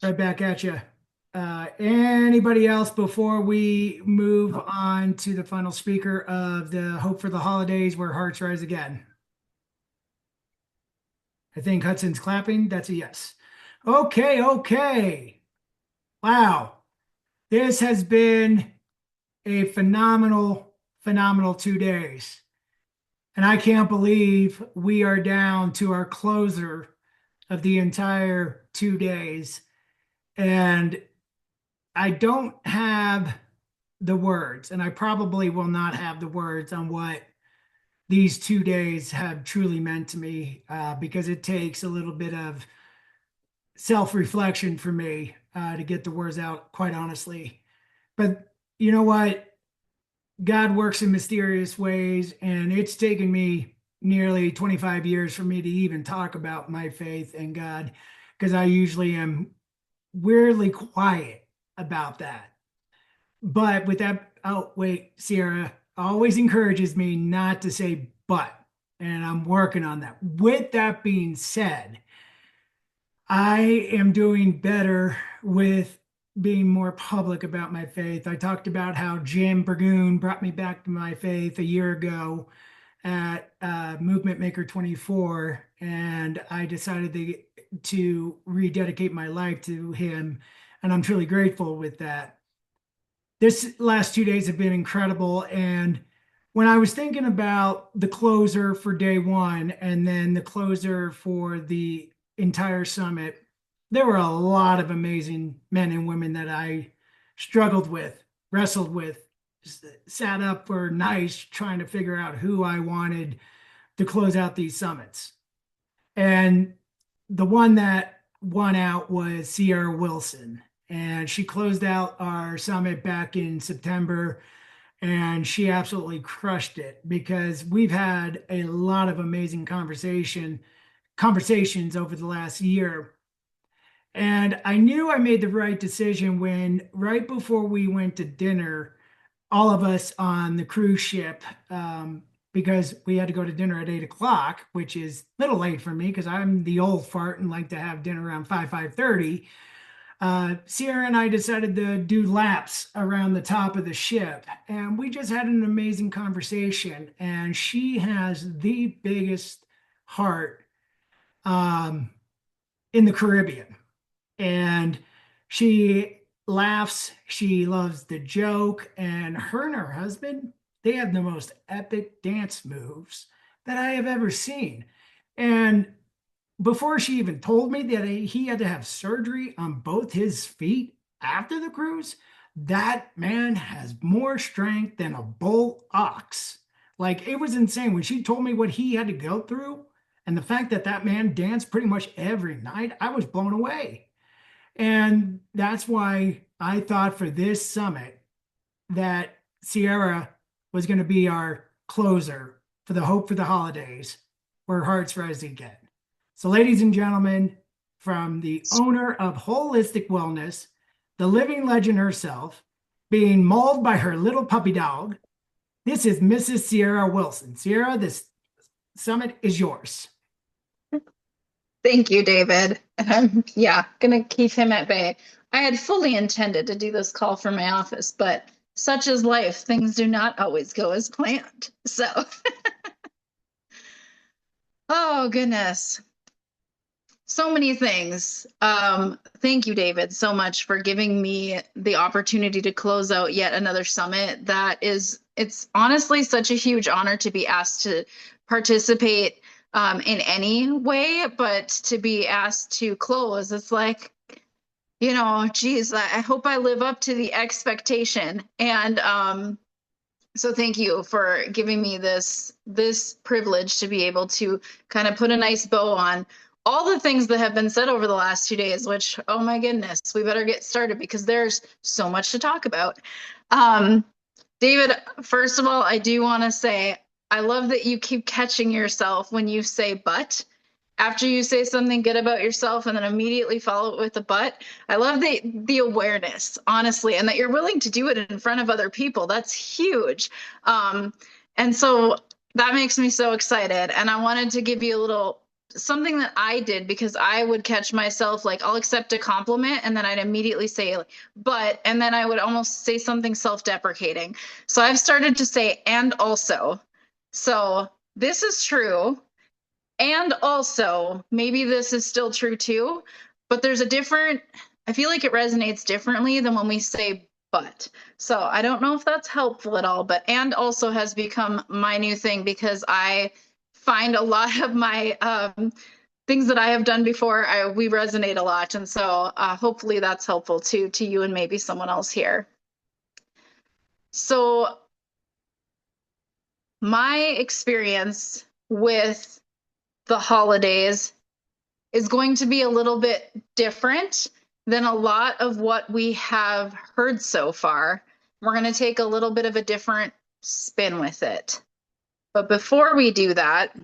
Right back at you. Anybody else before we move on to the final speaker of the Hope for the Holidays where hearts rise again? I think Hudson's clapping. That's a yes. Okay, okay. Wow. This has been a phenomenal 2 days. And I can't believe we are down to our closer of the entire 2 days. And I don't have the words, and I probably will not have the words on what these 2 days have truly meant to me because it takes a little bit of self reflection for me to get the words out, quite honestly. But you know what? God works in mysterious ways, and it's taken me nearly 25 years for me to even talk about my faith and God because I usually am weirdly quiet about that. But with that, oh, wait, Sierra always encourages me not to say but, and I'm working on that. With that being said, I am doing better with being more public about my faith. I talked about how Jim Burgoon brought me back to my faith a year ago at Movement Maker 24, and I decided to rededicate my life to him, and I'm truly grateful with that. This last 2 days have been incredible. And when I was thinking about the closer for day one and then the closer for the entire summit, there were a lot of amazing men and women that I struggled with, wrestled with, sat up for nights trying to figure out who I wanted to close out these summits. And the one that won out was Sierra Wilson. And she closed out our summit back in September, and she absolutely crushed it because we've had a lot of amazing conversations over the last year. And I knew I made the right decision when, right before we went to dinner, all of us on the cruise ship, because we had to go to dinner at 8 o'clock, which is a little late for me because I'm the old fart and like to have dinner around 5:30. Sierra and I decided to do laps around the top of the ship, and we just had an amazing conversation. And she has the biggest heart um, in the Caribbean, and she laughs. She loves the joke, and her husband, they have the most epic dance moves that I have ever seen. And before she even told me that he had to have surgery on both his feet after the cruise, that man has more strength than a bull ox. Like, it was insane when she told me what he had to go through, and the fact that that man danced pretty much every night. I was blown away. And that's why I thought for this summit that Sierra was going to be our closer for the Hope for the Holidays, where hearts rise again. So, ladies and gentlemen, from the owner of Holistic Wellness, the living legend herself, being mauled by her little puppy dog, this is Mrs. Sierra Wilson. Sierra, this summit is yours. Thank you, David. And I'm, yeah, gonna keep him at bay. I had fully intended to do this call from my office, but such is life. Things do not always go as planned. So, oh goodness, so many things. Thank you, David, so much for giving me the opportunity to close out yet another summit. It's honestly such a huge honor to be asked to participate in any way, but to be asked to close, it's like, geez, I hope I live up to the expectation. And so thank you for giving me this privilege to be able to kind of put a nice bow on all the things that have been said over the last 2 days, which, oh my goodness, we better get started because there's so much to talk about. Um, David, first of all, I do want to say I love that you keep catching yourself when you say but. After you say something good about yourself and then immediately follow it with a but. I love the awareness, honestly, and that you're willing to do it in front of other people. That's huge. And so that makes me so excited. And I wanted to give you a little something that I did because I would catch myself like I'll accept a compliment and then I'd immediately say like, but, and then I would almost say something self-deprecating. So I've started to say and also. So this is true. And also, maybe this is still true too, but there's a different, I feel like it resonates differently than when we say but. So I don't know if that's helpful at all, but and also has become my new thing because I find a lot of my things that I have done before, we resonate a lot. And so hopefully that's helpful too to you and maybe someone else here. So my experience with the holidays is going to be a little bit different than a lot of what we have heard so far. We're going to take a little bit of a different spin with it. But before we do that,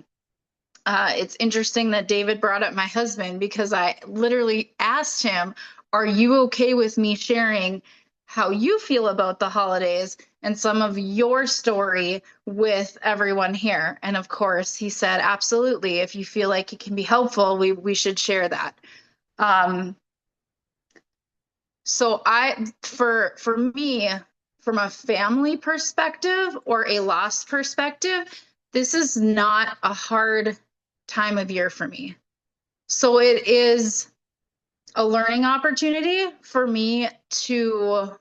it's interesting that David brought up my husband because I literally asked him, are you okay with me sharing how you feel about the holidays and some of your story with everyone here? And of course, he said, absolutely. If you feel like it can be helpful, we should share that. Um, so for me, from a family perspective or a loss perspective, this is not a hard time of year for me. So it is a learning opportunity for me to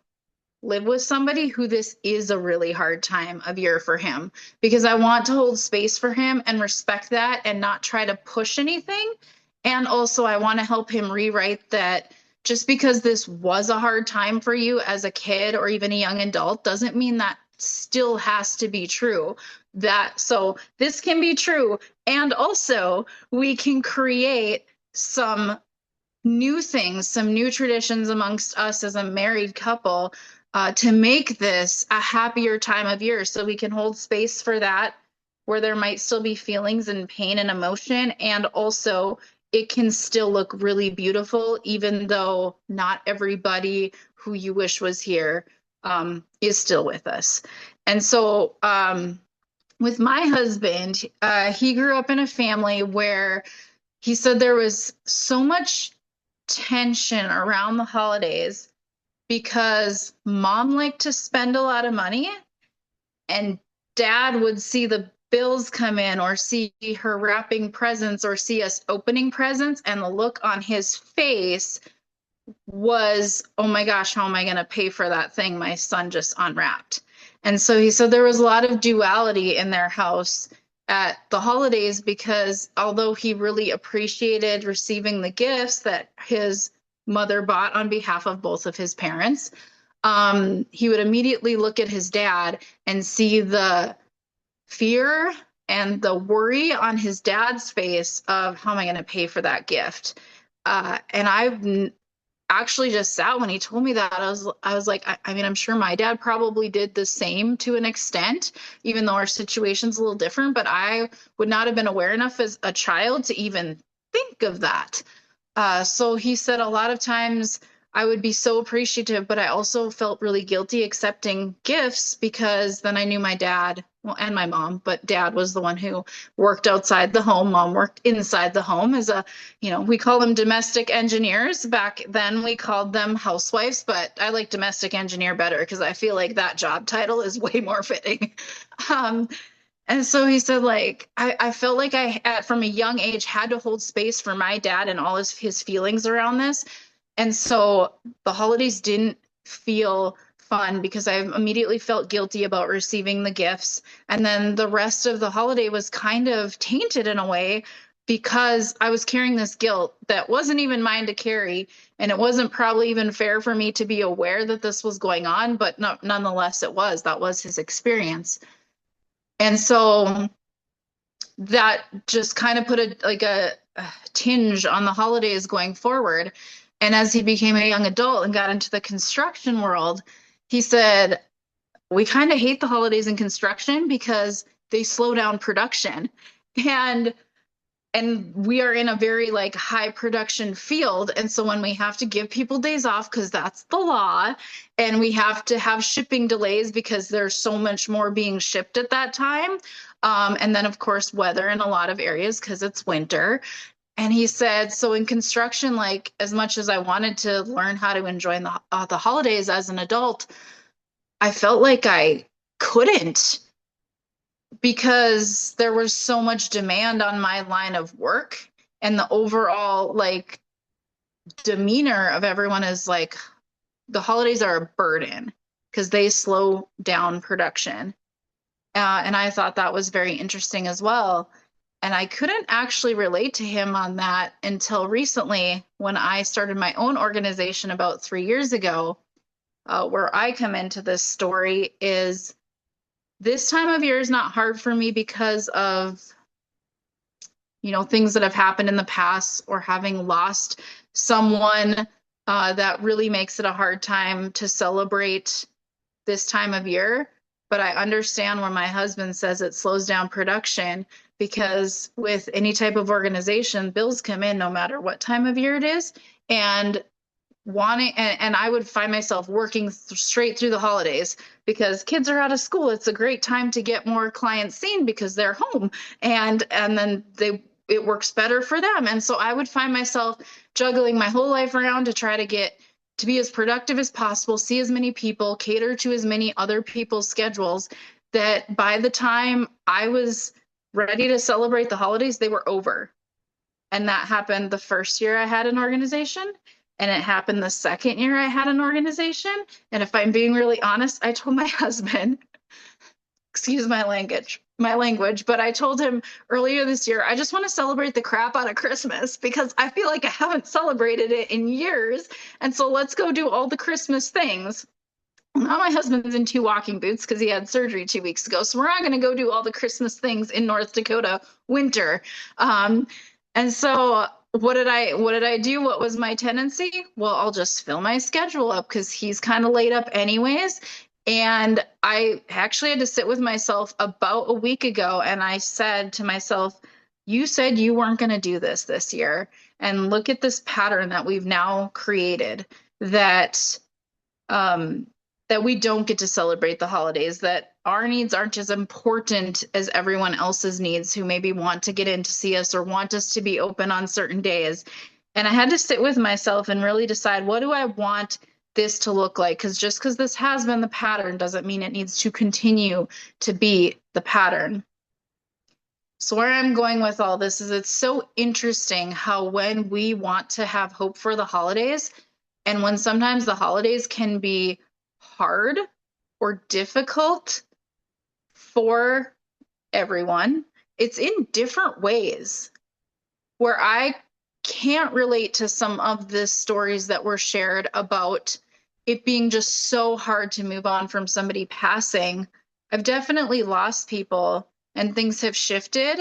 live with somebody who this is a really hard time of year for him because I want to hold space for him and respect that and not try to push anything. And also, I want to help him rewrite that just because this was a hard time for you as a kid or even a young adult doesn't mean that still has to be true. That so this can be true. And also, we can create some new things, some new traditions amongst us as a married couple to make this a happier time of year so we can hold space for that where there might still be feelings and pain and emotion. And also, it can still look really beautiful, even though not everybody who you wish was here is still with us. And so, with my husband, he grew up in a family where he said there was so much tension around the holidays because mom liked to spend a lot of money and dad would see the bills come in or see her wrapping presents or see us opening presents and the look on his face was, oh my gosh, how am I going to pay for that thing my son just unwrapped? And so he said there was a lot of duality in their house at the holidays because although he really appreciated receiving the gifts that his mother bought on behalf of both of his parents, he would immediately look at his dad and see the fear and the worry on his dad's face of how am I going to pay for that gift? And I've actually just sat when he told me that I was like I mean I'm sure my dad probably did the same to an extent even though our situation's a little different but I would not have been aware enough as a child to even think of that. So he said a lot of times I would be so appreciative, but I also felt really guilty accepting gifts because then I knew my dad, well, and my mom, but dad was the one who worked outside the home. Mom worked inside the home as a, we call them domestic engineers. Back then we called them housewives, but I like domestic engineer better because I feel like that job title is way more fitting. Um, and so he said, like, I felt like from a young age, had to hold space for my dad and all his feelings around this. And so the holidays didn't feel fun because I immediately felt guilty about receiving the gifts. And then the rest of the holiday was kind of tainted in a way because I was carrying this guilt that wasn't even mine to carry. And it wasn't probably even fair for me to be aware that this was going on, but no, nonetheless, it was. That was his experience. And so that just kind of put a tinge on the holidays going forward. And as he became a young adult and got into the construction world, he said, we kind of hate the holidays in construction because they slow down production. And we are in a very like high production field. And so when we have to give people days off because that's the law, and we have to have shipping delays because there's so much more being shipped at that time, And then, of course, weather in a lot of areas because it's winter. And he said, so in construction, like as much as I wanted to learn how to enjoy the holidays as an adult, I felt like I couldn't because there was so much demand on my line of work and the overall like demeanor of everyone is like the holidays are a burden because they slow down production. And I thought that was very interesting as well. And I couldn't actually relate to him on that until recently when I started my own organization about 3 years ago. Where I come into this story is this time of year is not hard for me because of, things that have happened in the past or having lost someone that really makes it a hard time to celebrate this time of year. But I understand when my husband says it slows down production because with any type of organization, bills come in no matter what time of year it is. And and I would find myself working straight through the holidays because kids are out of school. It's a great time to get more clients seen because they're home and then it works better for them. And so I would find myself juggling my whole life around to try to get to be as productive as possible, see as many people, cater to as many other people's schedules that by the time I was ready to celebrate the holidays, they were over. And that happened the first year I had an organization. And it happened the second year I had an organization. And if I'm being really honest, I told my husband, excuse my language, but I told him earlier this year, I just want to celebrate the crap out of Christmas because I feel like I haven't celebrated it in years. And so let's go do all the Christmas things. Now my husband's in two walking boots because he had surgery 2 weeks ago. So we're not going to go do all the Christmas things in North Dakota winter. And so what did I do? What was my tendency? Well, I'll just fill my schedule up because he's kind of laid up anyways. And I actually had to sit with myself about a week ago and I said to myself, you said you weren't going to do this year. And look at this pattern that we've now created that um that we don't get to celebrate the holidays, that our needs aren't as important as everyone else's needs who maybe want to get in to see us or want us to be open on certain days. And I had to sit with myself and really decide what do I want this to look like? Because just because this has been the pattern doesn't mean it needs to continue to be the pattern. So, where I'm going with all this is it's so interesting how when we want to have hope for the holidays, and when sometimes the holidays can be hard or difficult for everyone, it's in different ways where I can't relate to some of the stories that were shared about it being just so hard to move on from somebody passing. I've definitely lost people and things have shifted,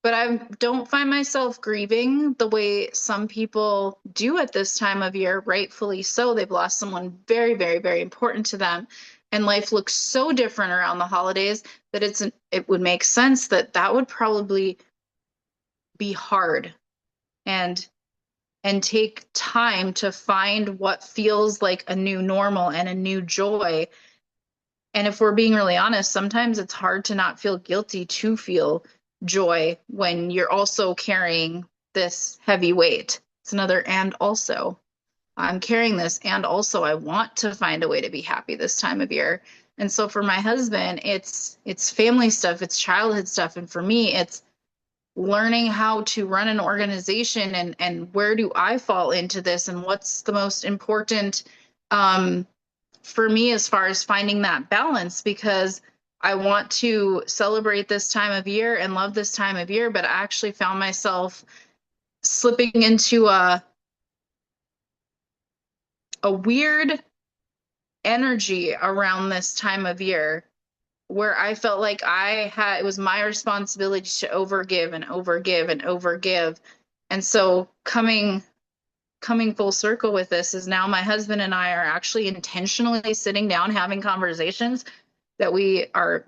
but I don't find myself grieving the way some people do at this time of year, rightfully so. They've lost someone very, very, very important to them. And life looks so different around the holidays that it would make sense that that would probably be hard and and take time to find what feels like a new normal and a new joy. And if we're being really honest, sometimes it's hard to not feel guilty to feel joy when you're also carrying this heavy weight. It's another and also. I'm carrying this and also I want to find a way to be happy this time of year. And so for my husband, it's family stuff, it's childhood stuff, and for me, it's learning how to run an organization and where do I fall into this and what's the most important for me as far as finding that balance because I want to celebrate this time of year and love this time of year, but I actually found myself slipping into a weird energy around this time of year where I felt like it was my responsibility to overgive and overgive and overgive. And so coming full circle with this is now my husband and I are actually intentionally sitting down having conversations that we are,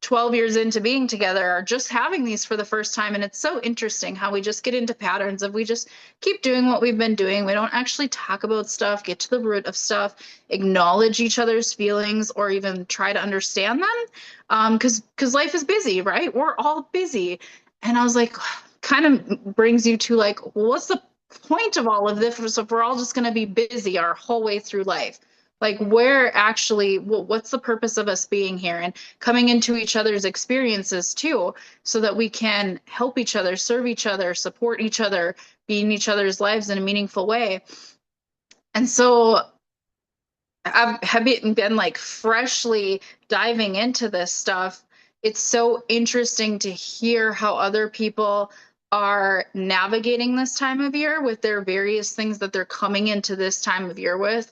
12 years into being together are just having these for the first time. And it's so interesting how we just get into patterns of we just keep doing what we've been doing. We don't actually talk about stuff, get to the root of stuff, acknowledge each other's feelings, or even try to understand them. Because life is busy, right? We're all busy. And I was like, kind of brings you to like, well, what's the point of all of this if we're all just going to be busy our whole way through life? Like, where actually, what's the purpose of us being here and coming into each other's experiences too, so that we can help each other, serve each other, support each other, be in each other's lives in a meaningful way. And so have been like freshly diving into this stuff. It's so interesting to hear how other people are navigating this time of year with their various things that they're coming into this time of year with.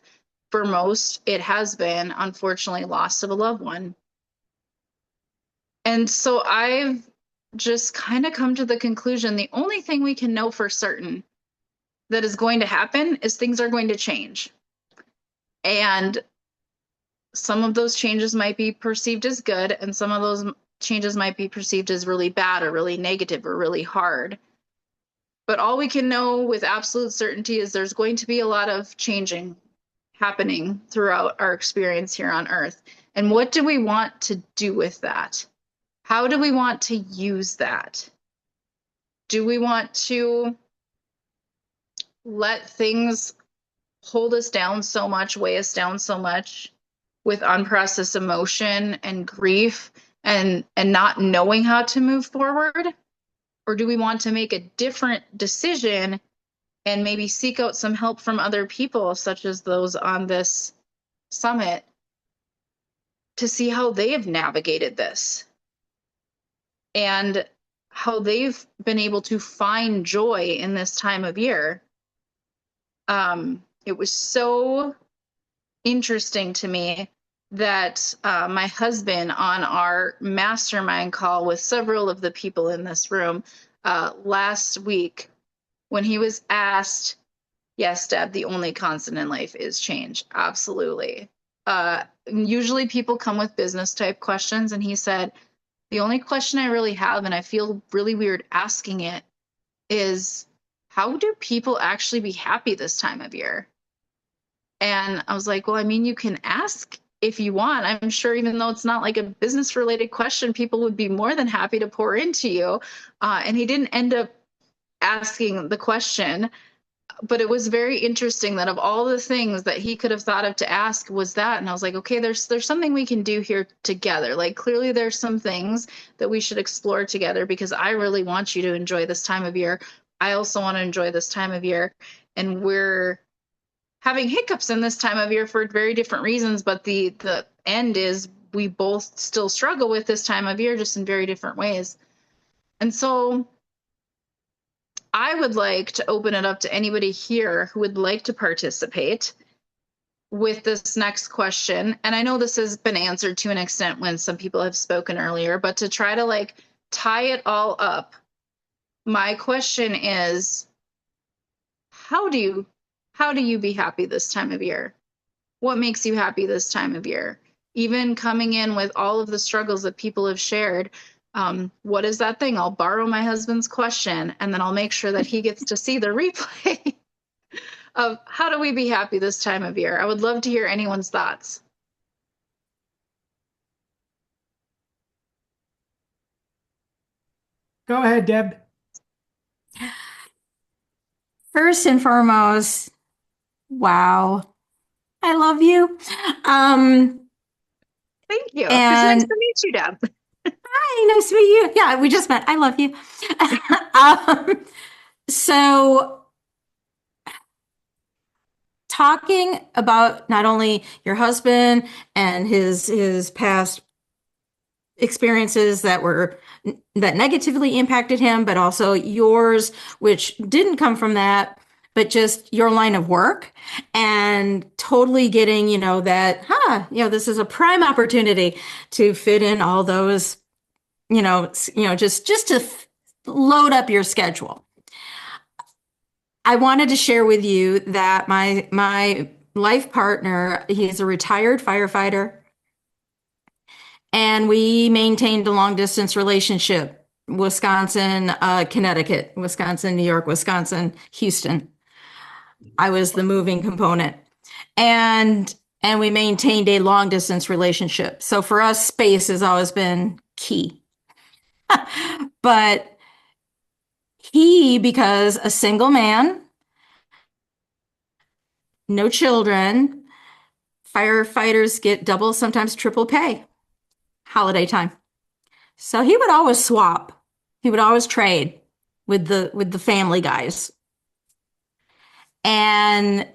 For most, it has been, unfortunately, loss of a loved one. And so I've just kind of come to the conclusion the only thing we can know for certain that is going to happen is things are going to change. And some of those changes might be perceived as good, and some of those changes might be perceived as really bad or really negative or really hard. But all we can know with absolute certainty is there's going to be a lot of changing happening throughout our experience here on Earth. And what do we want to do with that? How do we want to use that? Do we want to let things hold us down so much, weigh us down so much with unprocessed emotion and grief and not knowing how to move forward? Or do we want to make a different decision and maybe seek out some help from other people, such as those on this summit, to see how they have navigated this and how they've been able to find joy in this time of year? It was so interesting to me that my husband, on our mastermind call with several of the people in this room last week, when he was asked, yes, Deb, the only constant in life is change. Absolutely. Usually people come with business type questions, and he said, the only question I really have, and I feel really weird asking it, is how do people actually be happy this time of year? And I was like, well, I mean, you can ask if you want. I'm sure even though it's not like a business related question, people would be more than happy to pour into you. And he didn't end up asking the question, but it was very interesting that of all the things that he could have thought of to ask was that. And I was like, okay, there's something we can do here together. Like, clearly there's some things that we should explore together, because I really want you to enjoy this time of year. I also want to enjoy this time of year. And we're having hiccups in this time of year for very different reasons, but the end is we both still struggle with this time of year, just in very different ways. And so I would like to open it up to anybody here who would like to participate with this next question. And I know this has been answered to an extent when some people have spoken earlier, but to try to like tie it all up, my question is, how do you be happy this time of year? What makes you happy this time of year? Even coming in with all of the struggles that people have shared, what is that thing? I'll borrow my husband's question, and then I'll make sure that he gets to see the replay of how do we be happy this time of year? I would love to hear anyone's thoughts. Go ahead, Deb. First and foremost, wow, I love you. Thank you. It's nice And to meet you, Deb. hi, nice to meet you. Yeah, we just met. I love you. So talking about not only your husband and his past experiences that negatively impacted him, but also yours, which didn't come from that, but just your line of work, and totally getting, that, this is a prime opportunity to fit in all those, just to load up your schedule. I wanted to share with you that my life partner, he's a retired firefighter. And we maintained a long distance relationship. Wisconsin, Connecticut, Wisconsin, New York, Wisconsin, Houston. I was the moving component. And we maintained a long distance relationship. So for us, space has always been key. But he, because a single man, no children, firefighters get double, sometimes triple pay holiday time. So he would always swap. He would always trade with the family guys. And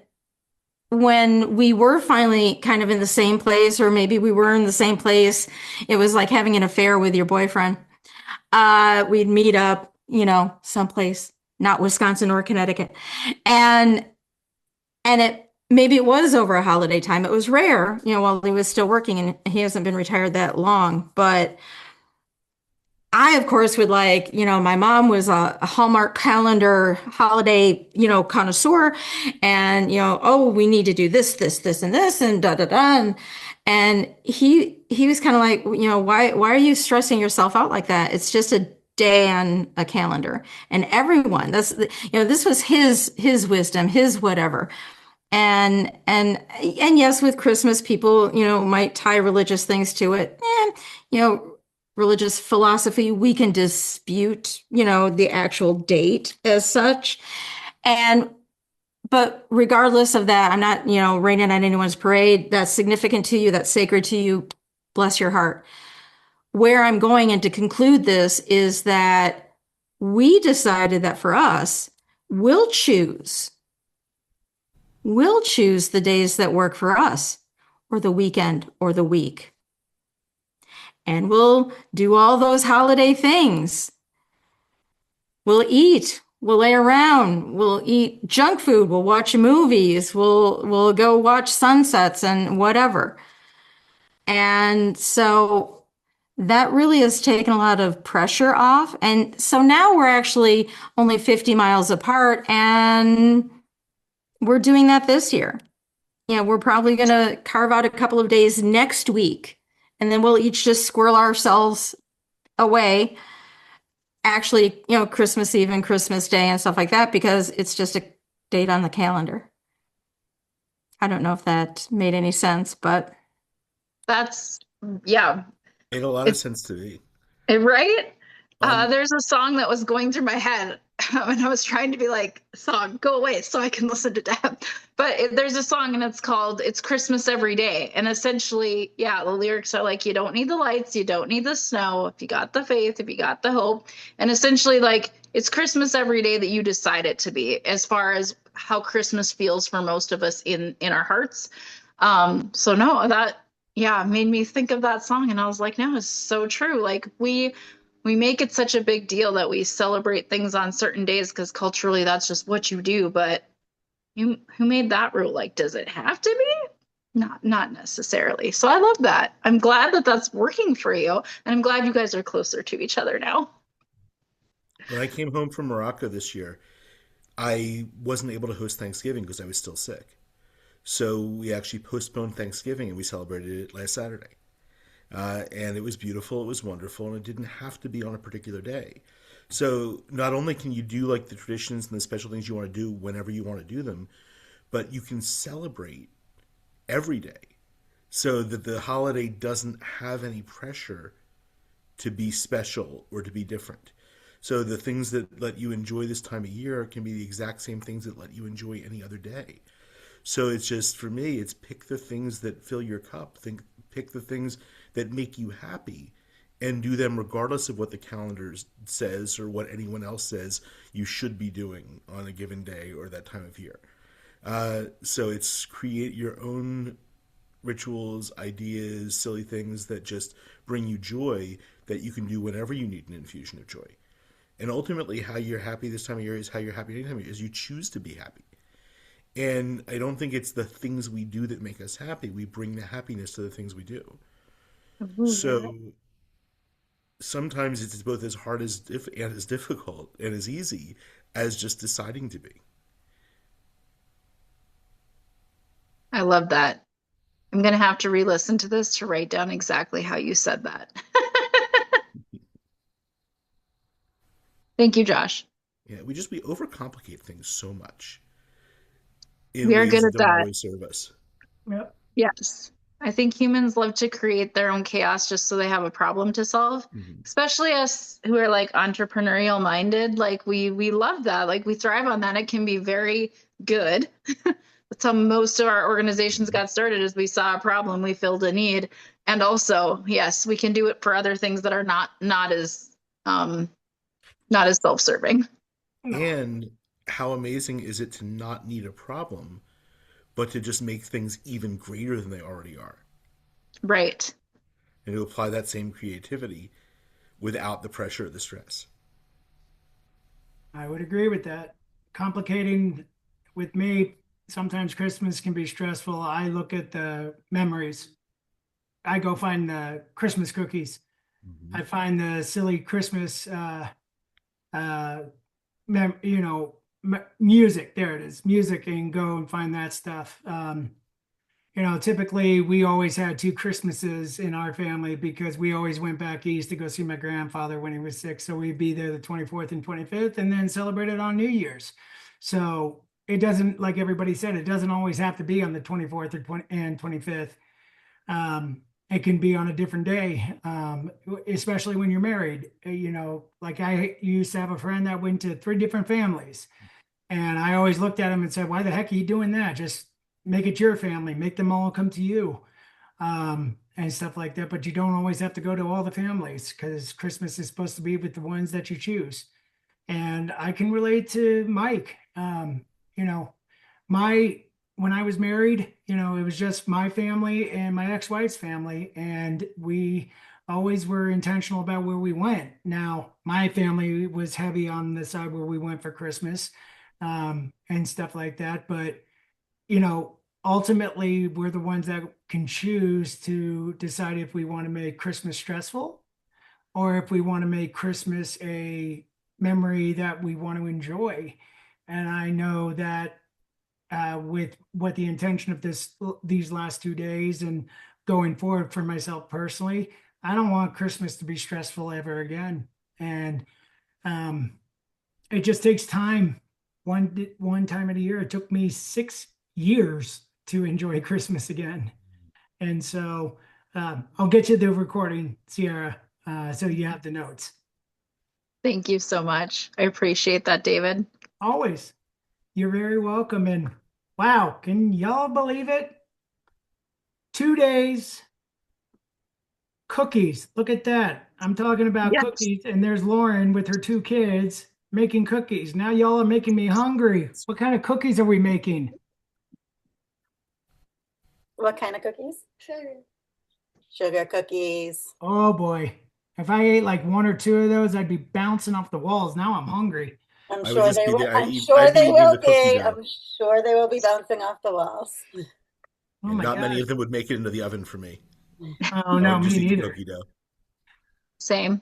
when we were finally kind of in the same place, or maybe we were in the same place, it was like having an affair with your boyfriend. We'd meet up, someplace, not Wisconsin or Connecticut. And it maybe it was over a holiday time. It was rare, while he was still working, and he hasn't been retired that long. But I, of course, would like, my mom was a Hallmark calendar holiday, connoisseur. And, oh, we need to do this, this, this, and this, and da, da, da. And he was kind of like, why are you stressing yourself out like that? It's just a day on a calendar. And everyone, this was his wisdom, his whatever. And yes, with Christmas, people, might tie religious things to it. You know, religious philosophy, we can dispute, the actual date as such. And but regardless of that, I'm not, raining on anyone's parade. That's significant to you, that's sacred to you. Bless your heart. Where I'm going and to conclude this is that we decided that for us, we'll choose We'll choose the days that work for us, or the weekend, or the week. And we'll do all those holiday things. We'll eat, we'll lay around, we'll eat junk food, we'll watch movies, we'll go watch sunsets and whatever. And so that really has taken a lot of pressure off. And so now we're actually only 50 miles apart, and we're doing that this year. We're probably going to carve out a couple of days next week, and then we'll each just squirrel ourselves away. Actually, Christmas Eve and Christmas Day and stuff like that, because it's just a date on the calendar. I don't know if that made any sense, but That's, yeah, Made a lot of sense to me. right? Um, There's a song that was going through my head, and I was trying to be like, song, go away so I can listen to Deb. But there's a song, and it's called It's Christmas Every Day. And essentially, yeah, the lyrics are like, you don't need the lights, you don't need the snow, if you got the faith, if you got the hope. And essentially, like, it's Christmas every day that you decide it to be, as far as how Christmas feels for most of us in our hearts. So no, that, yeah, made me think of that song, and I was like, no, it's so true. Like, we make it such a big deal that we celebrate things on certain days because culturally that's just what you do. But who made that rule? Like, does it have to be? Not necessarily. So I love that. I'm glad that that's working for you, and I'm glad you guys are closer to each other now. when I came home from Morocco this year, I wasn't able to host Thanksgiving because I was still sick. So we actually postponed Thanksgiving and we celebrated it last Saturday. And it was beautiful, it was wonderful, and it didn't have to be on a particular day. So not only can you do like the traditions and the special things you want to do whenever you want to do them, but you can celebrate every day so that the holiday doesn't have any pressure to be special or to be different. So the things that let you enjoy this time of year can be the exact same things that let you enjoy any other day. So it's just for me, it's pick the things that fill your cup. Pick the things that make you happy, and do them regardless of what the calendar says or what anyone else says you should be doing on a given day or that time of year. So it's create your own rituals, ideas, silly things that just bring you joy that you can do whenever you need an infusion of joy. And ultimately, how you're happy this time of year is how you're happy any time of year, is you choose to be happy. And I don't think it's the things we do that make us happy. We bring the happiness to the things we do. So sometimes it's both as hard and as difficult and as easy as just deciding to be. I love that. I'm gonna have to re-listen to this to write down exactly how you said that. Thank you, Josh. Yeah, we overcomplicate things so much in We are ways good that at don't that. always serve us. Yep. Yes. I think humans love to create their own chaos just so they have a problem to solve. Mhm. Especially us who are like entrepreneurial minded. Like we love that. Like we thrive on that. It can be very good. That's how most of our organizations Mhm. got started is we saw a problem, we filled a need. And also, yes, we can do it for other things that are um not as self-serving. No, And how amazing is it to not need a problem, but to just make things even greater than they already are, Right. and to apply that same creativity without the pressure or the stress. I would agree with that. Complicating with me, sometimes Christmas can be stressful. I look at the memories. I go find the Christmas cookies. Mhm. I find the silly Christmas, uh, music. There it is, music, and go and find that stuff. Typically we always had two Christmases in our family because we always went back east to go see my grandfather when he was sick. So we'd be there the 24th and 25th and then celebrate it on New Year's. So it doesn't, like everybody said, it doesn't always have to be on the 24th or 20 and 25th. It can be on a different day, especially when you're married. Like I used to have a friend that went to three different families. And I always looked at him and said, why the heck are you doing that? Just make it your family, make them all come to you, and stuff like that. But you don't always have to go to all the families because Christmas is supposed to be with the ones that you choose. And I can relate to Mike. You know, my when I was married, it was just my family and my ex-wife's family, and we always were intentional about where we went. Now, my family was heavy on the side where we went for Christmas, and stuff like that. But ultimately, we're the ones that can choose to decide if we want to make Christmas stressful or if we want to make Christmas a memory that we want to enjoy. And I know that with what the intention of these last 2 days and going forward for myself personally, I don't want Christmas to be stressful ever again. And um, it just takes time. One time of the year, it took me 6 years to enjoy Christmas again. And so I'll get you the recording, Sierra, so you have the notes. Thank you so much. I appreciate that, David. Always. You're very welcome. And wow, can y'all believe it? 2 days, cookies. Look at that. I'm talking about Yes. cookies, and there's Lauren with her two kids making cookies. Now y'all are making me hungry. What kind of cookies are we making? What kind of cookies? Sugar cookies. Oh boy. If I ate like one or two of those, I'd be bouncing off the walls. Now I'm hungry. I'm I would sure just they be will. there. I'm sure I'd be they eating will the cookie be. dough, I'm sure they will be bouncing off the walls. Oh and my not many God. of them would make it into the oven for me. Oh I no, would just me eat the neither. cookie dough. Same.